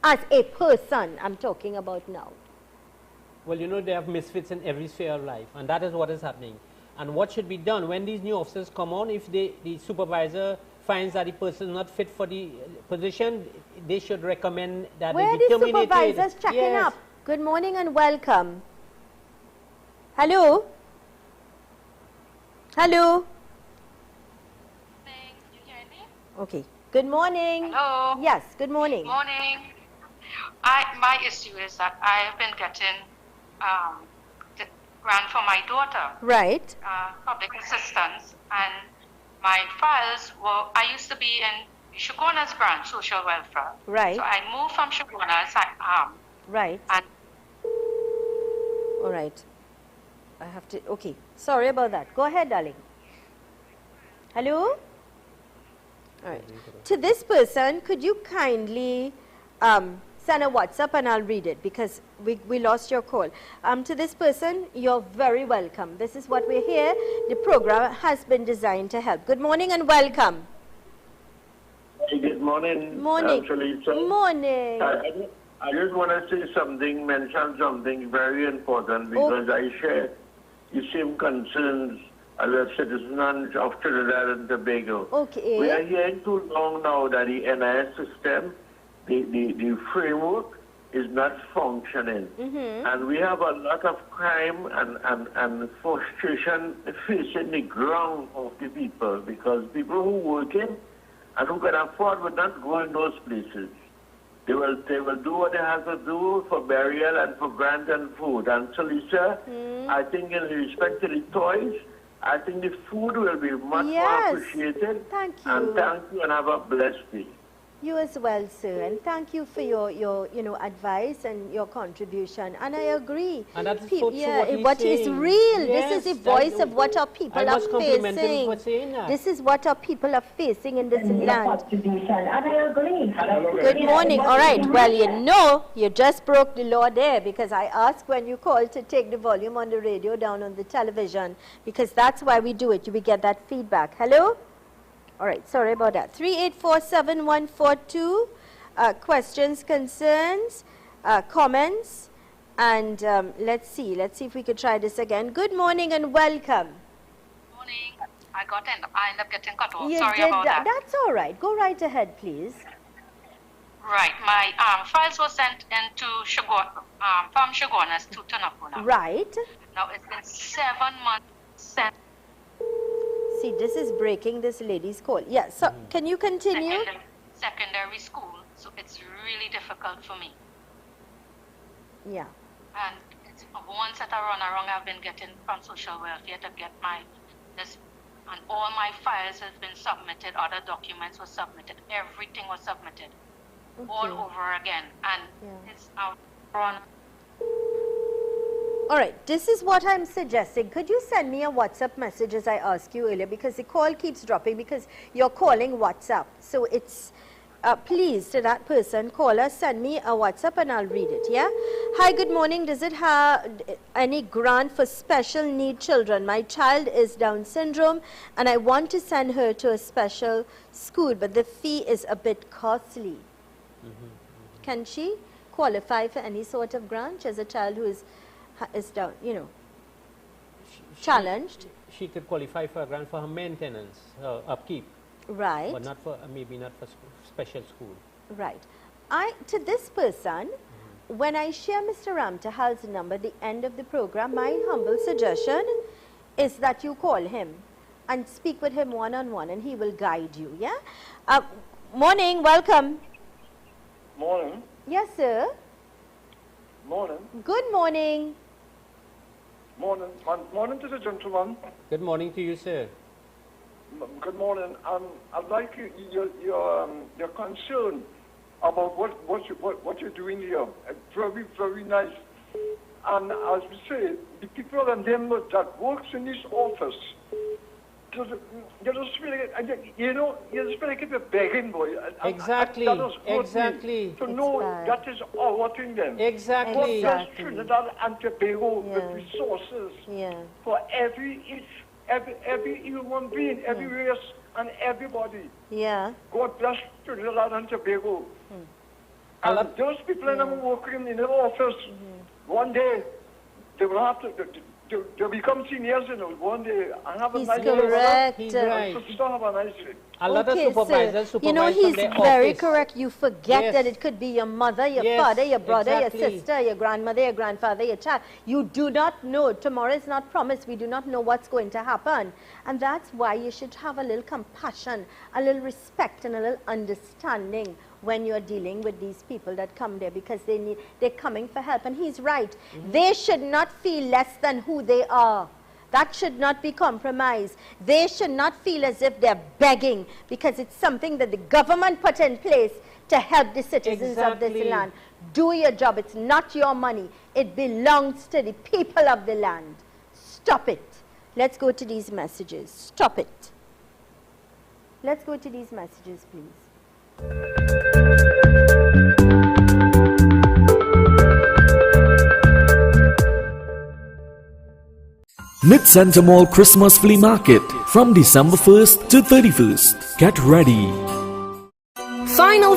As a person, I'm talking about now. Well, you know, they have misfits in every sphere of life, and that is what is happening. And what should be done when these new officers come on, if the supervisor finds that the person is not fit for the position, they should recommend that Where they be are the terminated. supervisors checking up? Good morning and welcome. Hello? Hello? Okay. Good morning. Hello. Yes, good morning. Good morning. My issue is that I have been getting the grant for my daughter. Right. Public assistance, and my files were, I used to be in Shoguna's branch, social welfare. Right. So I moved from Shoguna's, right. And all right. I have to, okay. Sorry about that. Go ahead, darling. Hello? All right. To this person, could you kindly send a WhatsApp and I'll read it because we lost your call. To this person, you're very welcome. This is what we're here. The program has been designed to help. Good morning and welcome. Hey, good morning. Morning. Zelisa. Morning. I just want to say something, mention something very important because I share the same concerns as a citizen of Trinidad and Tobago. Okay. We are hearing too long now that the NIS system, the framework is not functioning. And we have a lot of crime and frustration facing the ground of the people because people who work in and who can afford will not go in those places. They will do what they have to do for burial and for grant and food. And so, Lisa, I think in respect to the toys, I think the food will be much more appreciated. Thank you. And thank you and have a blessed day. You as well, sir, and thank you for your advice and your contribution. And I agree. And that's what what is saying. real. Yes, this is the voice of what our people are compliment him facing. for saying that. This is what our people are facing in this land. And I agree. Good morning. All right. Well, you just broke the law there because I asked when you called to take the volume on the radio down on the television because that's why we do it. We get that feedback. Hello? All right, sorry about that. 3847-142, questions, concerns, comments, and let's see if we could try this again. Good morning and welcome. morning. I ended up getting cut off. You Sorry did about that. That's all right. Go right ahead, please. Right. My files were sent into from Shoguna's to Tunapuna. Right. Now it's been 7 months since. See, this is breaking this lady's call. Yeah, so can you continue? Secondary school, so it's really difficult for me. Yeah. And it's one set of runaround I've been getting from social welfare to get and all my files have been submitted, other documents were submitted, everything was submitted all over again. And it's our run. All right, this is what I'm suggesting. Could you send me a WhatsApp message as I asked you earlier because the call keeps dropping because you're calling WhatsApp. So it's, please, to that person, call us, send me a WhatsApp and I'll read it, yeah? Hi, good morning. Does it have any grant for special need children? My child is Down syndrome and I want to send her to a special school, but the fee is a bit costly. Can she qualify for any sort of grant? She has a child who is down, challenged. she could qualify for a grant for her maintenance, upkeep. Right. But not for, maybe not for special school. Right. To this person, when I share Mr. Ramtahal's number at the end of the program, my humble suggestion is that you call him and speak with him one-on-one, and he will guide you, yeah? Morning, welcome. Morning. Yes, sir. Morning. Good morning. Morning. Morning to the gentleman. Good morning to you, sir. Good morning. I'd like your concern about what you're doing here. Very, very nice. And as we say, the people and them that works in this office, you just feel like, you just feel like you're begging, boy. Exactly. That is good Exactly. to know that is our thing then. Exactly. God bless Trinidad and Tobago with resources for every human being, every race and everybody. Yeah. God bless Trinidad and Tobago. And those people in them working in the office, one day they will have to they'll become seniors, one day, and have a nice correct. He's right. Have a nice day. A lot of supervisors you know, he's very office. correct. You forget that it could be your mother, your father, your brother, your sister, your grandmother, your grandfather, your child. You do not know. Tomorrow is not promised. We do not know what's going to happen. And that's why you should have a little compassion, a little respect, and a little understanding when you're dealing with these people that come there, because they're coming for help. And he's right. They should not feel less than who they are. That should not be compromised. They should not feel as if they're begging, because it's something that the government put in place to help the citizens of this land. Do your job. It's not your money. It belongs to the people of the land. Stop it. Let's go to these messages. Stop it. Let's go to these messages, please. Mid-Center Mall Christmas Flea Market from December 1st to 31st. Get ready. Final.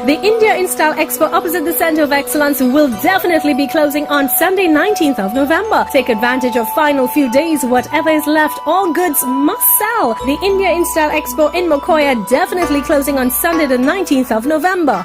The India Install Expo opposite the Center of Excellence will definitely be closing on Sunday, 19th of November. Take advantage of final few days. Whatever is left, all goods must sell. The India Install Expo in Mokoya definitely closing on Sunday, the 19th of November.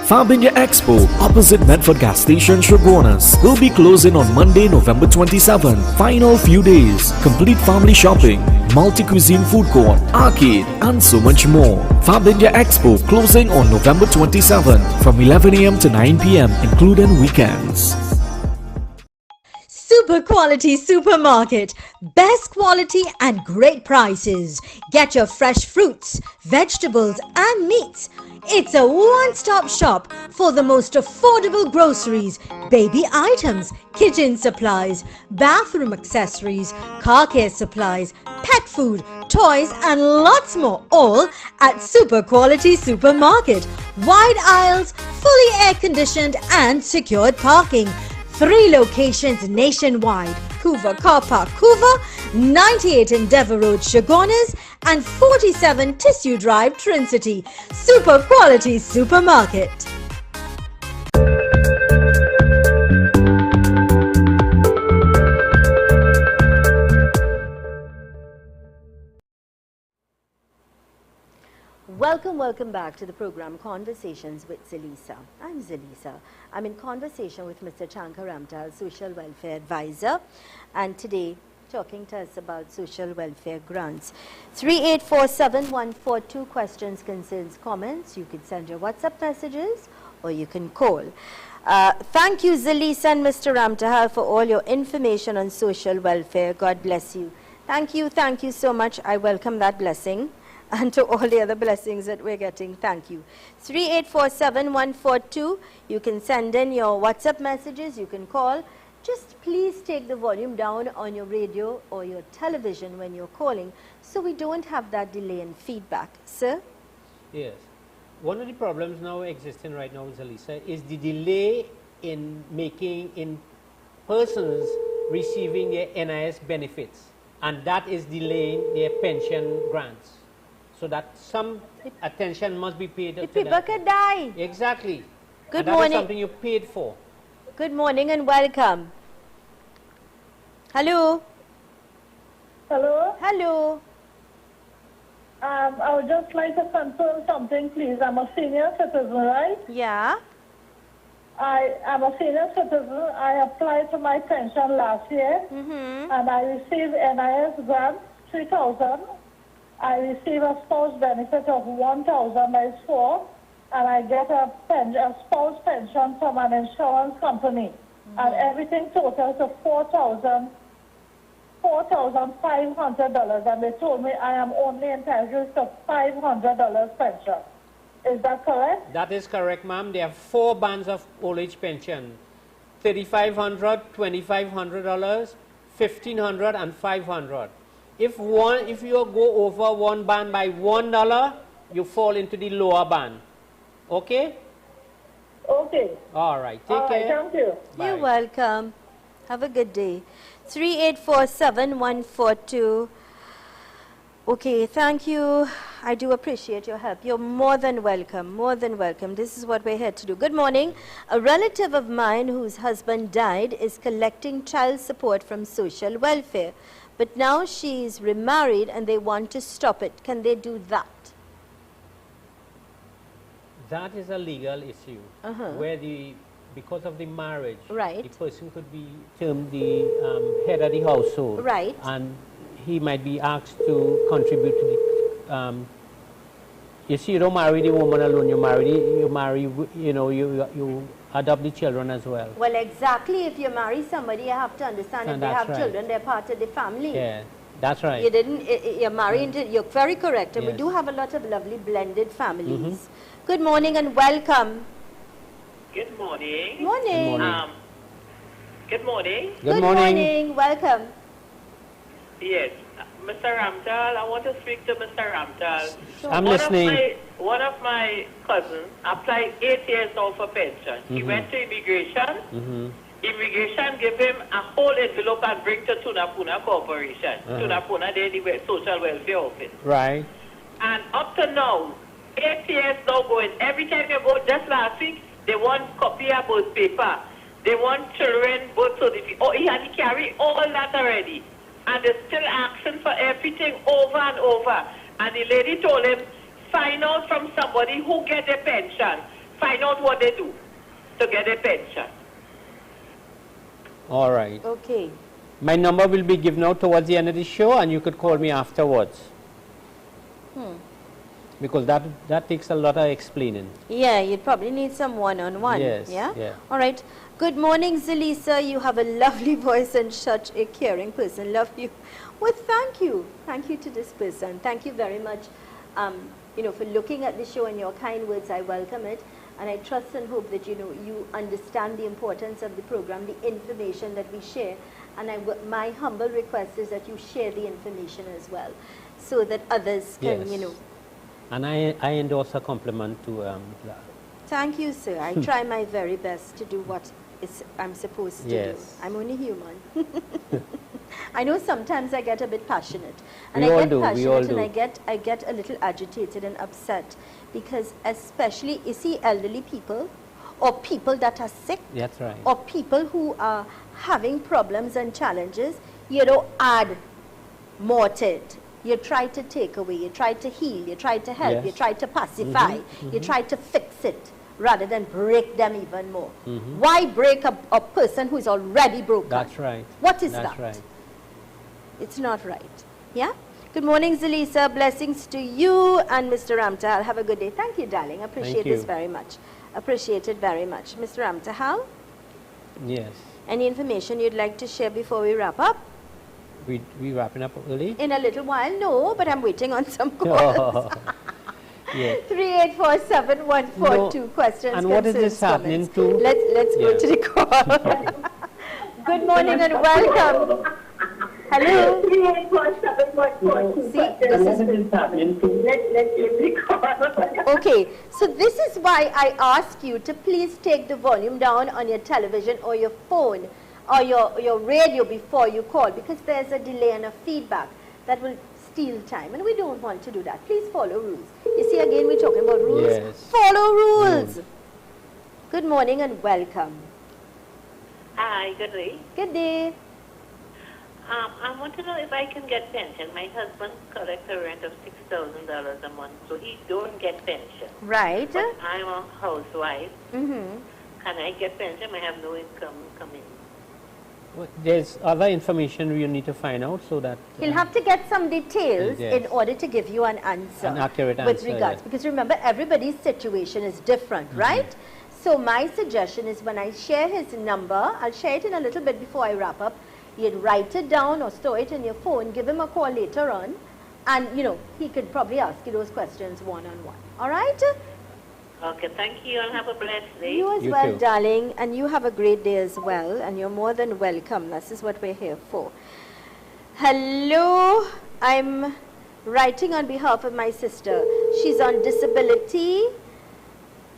Fab India Expo opposite Medford Gas Station, Shogunas will be closing on Monday, November 27. Final few days. Complete family shopping, multi-cuisine food court, arcade, and so much more. Fab India Expo closing on November 27 from 11 a.m. to 9 p.m. including weekends. Super quality supermarket. Best quality and great prices. Get your fresh fruits, vegetables and meats. It's a one-stop shop for the most affordable groceries, baby items, kitchen supplies, bathroom accessories, car care supplies, pet food, toys and lots more, all at Super Quality Supermarket. Wide aisles, fully air-conditioned and secured parking. 3 locations nationwide: Couva Car Park, Couva, 98 Endeavour Road, Shogunas, and 47 Tissue Drive, Trincity. Super Quality Supermarket. Welcome back to the program Conversations with Zelisa. I'm Zelisa. I'm in conversation with Mr. Chankar Ramtal, Social Welfare Advisor, and today talking to us about social welfare grants. 3847-142, questions, concerns, comments. You can send your WhatsApp messages or you can call. Thank you, Zelisa and Mr. Ramtahal, for all your information on social welfare. God bless you. Thank you so much. I welcome that blessing. And to all the other blessings that we're getting, thank you. 3847-142, you can send in your WhatsApp messages, you can call. Just please take the volume down on your radio or your television when you're calling, so we don't have that delay in feedback. Sir? Yes. One of the problems now existing right now, Zelisa, is the delay in persons receiving their NIS benefits, and that is delaying their pension grants. So that some attention must be paid to people that. Can die. Exactly. Good and morning. That is something you paid for. Good morning and welcome. Hello. Hello? Hello. I would just like to confirm something, please. I'm a senior citizen, right? Yeah. I'm a senior citizen. I applied for my pension last year, and I received NIS grant, 3,000. I receive a spouse benefit of 1,000, that is 4, and I get a spouse pension from an insurance company, and everything totals to $4,500, and they told me I am only entitled to $500 pension. Is that correct? That is correct, ma'am. There are 4 bands of old age pension: $3,500, $2,500, $1,500, and $500. If you go over one band by $1, you fall into the lower band. Okay? Okay. All right. Take care. Thank you. Bye. You're welcome. Have a good day. 3847142. Okay, thank you. I do appreciate your help. You're more than welcome, more than welcome. This is what we're here to do. Good morning. A relative of mine whose husband died is collecting child support from social welfare. But now she's remarried and they want to stop it. Can they do that? That is a legal issue where because of the marriage, the person could be termed the head of the household. Right. And he might be asked to contribute to the you see, you don't marry the woman alone, you adopt the children as well. Well, exactly. If you marry somebody, you have to understand if they have children, they're part of the family. Yeah, that's right. You didn't, you're married, you're very correct. And we do have a lot of lovely blended families. Good morning and welcome. Good morning. Morning. Good morning. Good morning. Welcome. Yes. Mr. Ramtal, I want to speak to Mr. Ramtal. I'm listening. One of my cousins applied 8 years now for pension. He went to immigration. Immigration gave him a whole envelope and bring to Tunapuna Corporation. Tunapuna, they the social welfare office. Right. And up to now, 8 years now going. Every time you go, just last week, they want copy of both paper. They want children birth certificate. Oh, he had to carry all that already. And they're still asking for everything over and over. And the lady told him, find out from somebody who get a pension. Find out what they do to get a pension. All right. Okay. My number will be given out towards the end of the show, and you could call me afterwards. Because that takes a lot of explaining. Yeah, you'd probably need some one-on-one. Yes. Yeah? All right. Good morning, Zelisa. You have a lovely voice and such a caring person. Love you. Well, thank you. Thank you to this person. Thank you very much, for looking at the show and your kind words. I welcome it. And I trust and hope that, you understand the importance of the program, the information that we share. And my humble request is that you share the information as well, so that others can, And I endorse a compliment to Thank you, sir. I try my very best to do what I'm supposed to do. I'm only human. I know sometimes I get a bit passionate. And I get passionate and I get a little agitated and upset because especially, you see, elderly people or people that are sick that's right. or people who are having problems and challenges, add more to it. You try to take away, you try to heal, you try to help, you try to pacify, you try to fix it rather than break them even more. Why break a person who's already broken? That's right. What is That's that? right. It's not right. Yeah? Good morning, Zelisa. Blessings to you and Mr. Ramtahal. Have a good day. Thank you, darling. Appreciate this very much. Appreciate it very much. Mr. Ramtahal? Yes. Any information you'd like to share before we wrap up? We wrapping up early? In a little while, no, but I'm waiting on some calls. Yes. 3847142 questions. And what is this happening to? Let's go to the call. Good morning and welcome. Hello. Okay, so this is why I ask you to please take the volume down on your television or your phone or your radio before you call, because there's a delay and a feedback that will steal time, and we don't want to do that. Please follow rules. You see, again, we're talking about rules. Yes. Follow rules. Good morning and welcome. Hi, good day. Good day. I want to know if I can get pension. My husband collects a rent of $6,000 a month, so he don't get pension. Right. But I'm a housewife. Mm-hmm. Can I get pension? I have no income coming. Well, there's other information you need to find out so that He'll have to get some details yes. in order to give you an answer. An accurate with answer, regards. yeah. Because remember, everybody's situation is different, right? So my suggestion is when I share his number, I'll share it in a little bit before I wrap up. You'd write it down or store it in your phone, give him a call later on, and he could probably ask you those questions one-on-one. All right? Okay, thank you and have a blessed day. You as well, darling, and you have a great day as well, and you're more than welcome. This is what we're here for. Hello, I'm writing on behalf of my sister. She's on disability,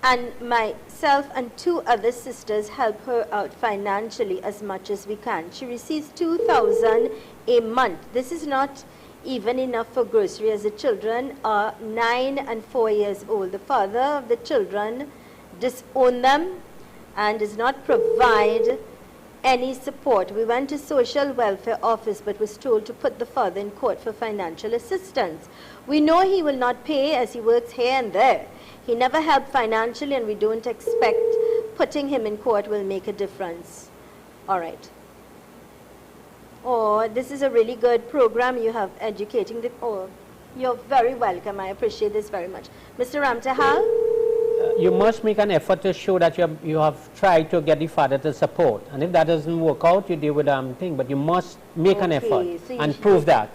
and myself and 2 other sisters help her out financially as much as we can. She receives $2,000 a month. This is not even enough for grocery, as the children are 9 and 4 years old. The father of the children disowned them and does not provide any support. We went to social welfare office but was told to put the father in court for financial assistance. We know he will not pay as he works here and there. He never helped financially, and we don't expect putting him in court will make a difference. All right. Oh, this is a really good program you have educating the... Oh, you're very welcome. I appreciate this very much. Mr. Ramtahal? You must make an effort to show that you have tried to get the father to support. And if that doesn't work out, you deal with the thing. But you must make an effort so and prove that.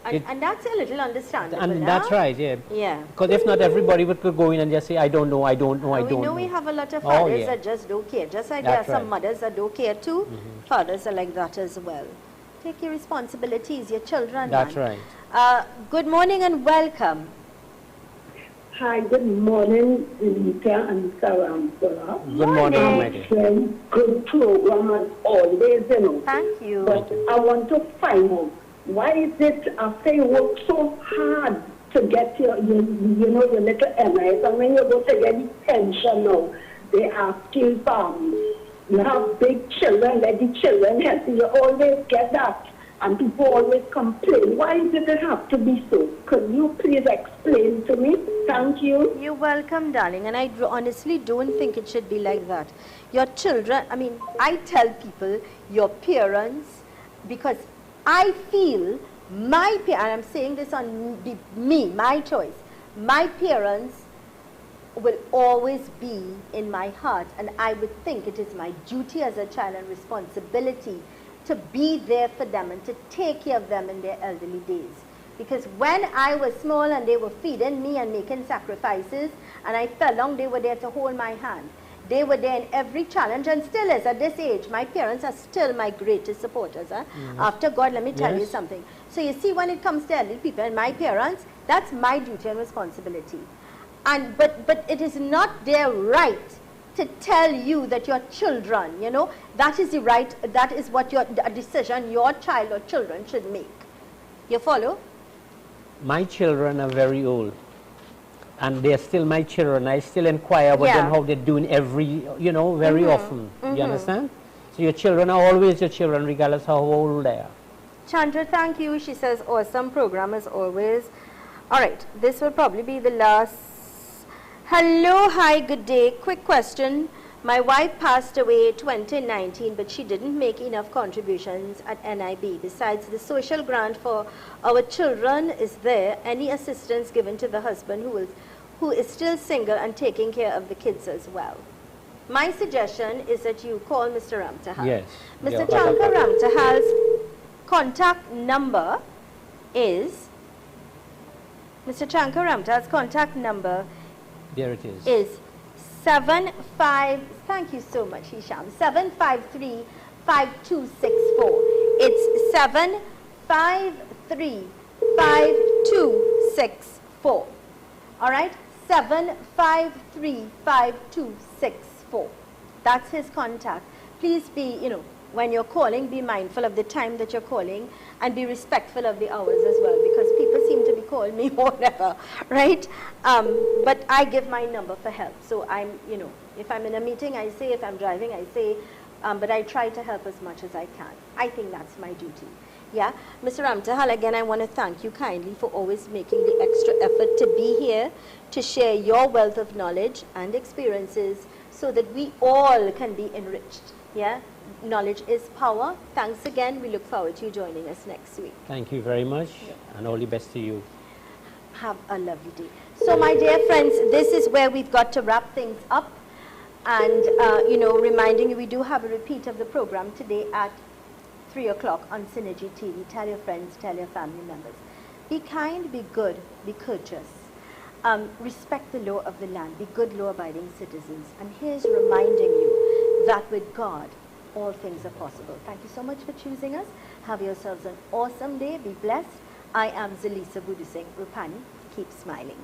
And that's a little understandable. And that's right, yeah. Yeah. Because if not, everybody could go in and just say, I don't know, I don't know, I don't We know know. we have a lot of Oh, fathers yeah. that just don't care. Just like That's there are some right. mothers that don't care too. Fathers are like that as well. Take your responsibilities, your children. That's man. right. Good morning and welcome. Hi, good morning, Rita and Sarampola. Good morning, my dear. Good program as always, Thank you. But I want to find out, why is it after you work so hard to get your little NIS, and when you go to get the pension now, they ask you, you have big children, let the children help you. You always get that. And people always complain. Why does it have to be so? Could you please explain to me? Thank you. You're welcome, darling. And I honestly don't think it should be like that. Your children, I tell people, your parents, because I feel and I'm saying this on my choice, my parents will always be in my heart. And I would think it is my duty as a child and responsibility to be there for them and to take care of them in their elderly days. Because when I was small and they were feeding me and making sacrifices and I fell down, they were there to hold my hand. They were there in every challenge and still is at this age. My parents are still my greatest supporters. After God, let me tell you something. So you see, when it comes to elderly people and my parents, that's my duty and responsibility. But it is not their right to tell you that your children, that is the right, that is what a decision your child or children should make. You follow? My children are very old. And they're still my children. I still inquire about them, how they're doing very often. You understand? So your children are always your children, regardless how old they are. Chandra, thank you. She says, awesome program as always. All right, this will probably be the last. Hello, hi, good day. Quick question. My wife passed away 2019, but she didn't make enough contributions at NIB. Besides the social grant for our children, is there any assistance given to the husband who is still single and taking care of the kids as well? My suggestion is that you call Mr. Ramtahal. Yes. Mr. Shankar Ramtahal's contact number is, Mr. Shankar Ramtahal's contact number there it is. Is thank you so much, Hisham, 753-5264. It's 753-5264. All right, 753-5264. That's his contact. Please be, when you're calling, be mindful of the time that you're calling and be respectful of the hours as well, because people seem to be calling me whatever, right? But I give my number for help. So I'm, if I'm in a meeting, I say, if I'm driving, I say, but I try to help as much as I can. I think that's my duty. Yeah, Mr. Ramtahal, again, I want to thank you kindly for always making the extra effort to be here to share your wealth of knowledge and experiences so that we all can be enriched. Yeah, knowledge is power. Thanks again. We look forward to you joining us next week. Thank you very much, and all the best to you. Have a lovely day. So, my dear friends, this is where we've got to wrap things up. And, you know, reminding you, we do have a repeat of the program today at 3 o'clock on Synergy TV. Tell your friends, tell your family members. Be kind, be good, be courteous. Respect the law of the land. Be good law-abiding citizens. And here's reminding you that with God, all things are possible. Thank you so much for choosing us. Have yourselves an awesome day. Be blessed. I am Zelisa Budusing Rupani. Keep smiling.